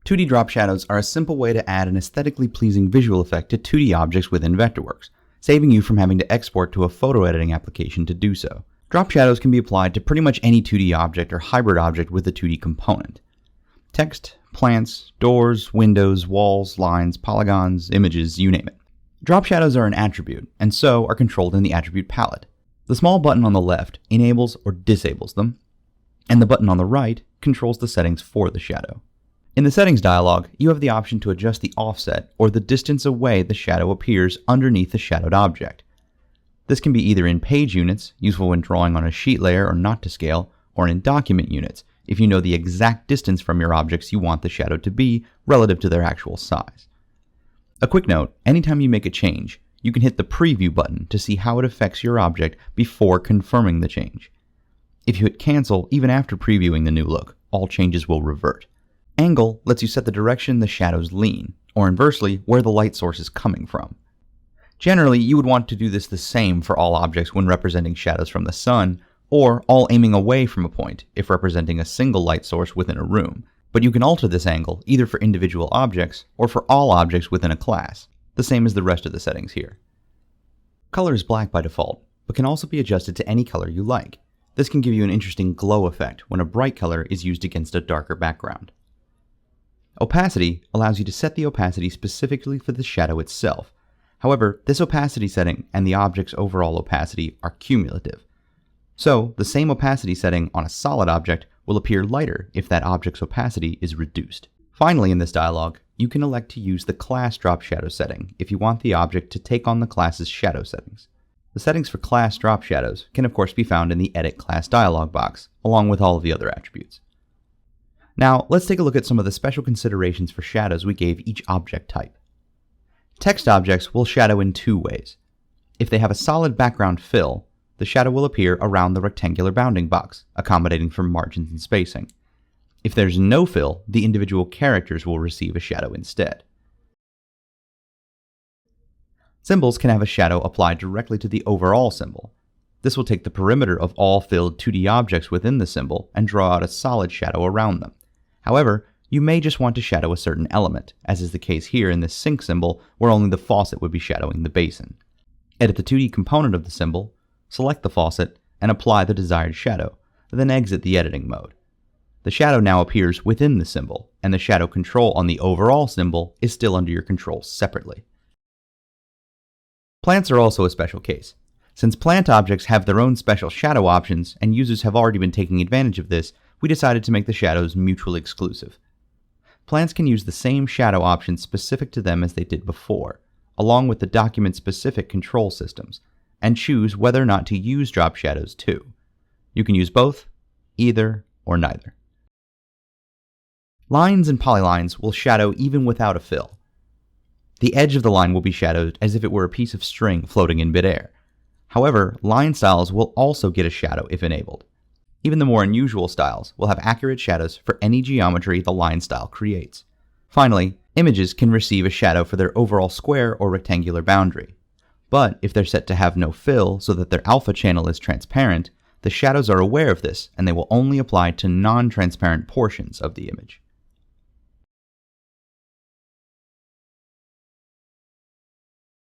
2D drop shadows are a simple way to add an aesthetically pleasing visual effect to 2D objects within Vectorworks, saving you from having to export to a photo editing application to do so. Drop shadows can be applied to pretty much any 2D object or hybrid object with a 2D component. Text, plants, doors, windows, walls, lines, polygons, images, you name it. Drop shadows are an attribute, and so are controlled in the attribute palette. The small button on the left enables or disables them, and the button on the right controls the settings for the shadow. In the settings dialog, you have the option to adjust the offset or the distance away the shadow appears underneath the shadowed object. This can be either in page units, useful when drawing on a sheet layer or not to scale, or in document units, if you know the exact distance from your objects you want the shadow to be relative to their actual size. A quick note, anytime you make a change, you can hit the preview button to see how it affects your object before confirming the change. If you hit cancel even after previewing the new look, all changes will revert. Angle lets you set the direction the shadows lean, or inversely, where the light source is coming from. Generally, you would want to do this the same for all objects when representing shadows from the sun, or all aiming away from a point if representing a single light source within a room. But you can alter this angle either for individual objects or for all objects within a class, the same as the rest of the settings here. Color is black by default, but can also be adjusted to any color you like. This can give you an interesting glow effect when a bright color is used against a darker background. Opacity allows you to set the opacity specifically for the shadow itself. However, this opacity setting and the object's overall opacity are cumulative. So, the same opacity setting on a solid object will appear lighter if that object's opacity is reduced. Finally, in this dialog, you can elect to use the class drop shadow setting if you want the object to take on the class's shadow settings. The settings for class drop shadows can of course be found in the Edit Class dialog box, along with all of the other attributes. Now, let's take a look at some of the special considerations for shadows we gave each object type. Text objects will shadow in two ways. If they have a solid background fill, the shadow will appear around the rectangular bounding box, accommodating for margins and spacing. If there's no fill, the individual characters will receive a shadow instead. Symbols can have a shadow applied directly to the overall symbol. This will take the perimeter of all filled 2D objects within the symbol and draw out a solid shadow around them. However, you may just want to shadow a certain element, as is the case here in this sink symbol where only the faucet would be shadowing the basin. Edit the 2D component of the symbol, select the faucet, and apply the desired shadow, then exit the editing mode. The shadow now appears within the symbol, and the shadow control on the overall symbol is still under your control separately. Plants are also a special case. Since plant objects have their own special shadow options, and users have already been taking advantage of this, we decided to make the shadows mutually exclusive. Plants can use the same shadow options specific to them as they did before, along with the document-specific control systems, and choose whether or not to use drop shadows too. You can use both, either, or neither. Lines and polylines will shadow even without a fill. The edge of the line will be shadowed as if it were a piece of string floating in midair. However, line styles will also get a shadow if enabled. Even the more unusual styles will have accurate shadows for any geometry the line style creates. Finally, images can receive a shadow for their overall square or rectangular boundary. But if they're set to have no fill so that their alpha channel is transparent, the shadows are aware of this and they will only apply to non-transparent portions of the image.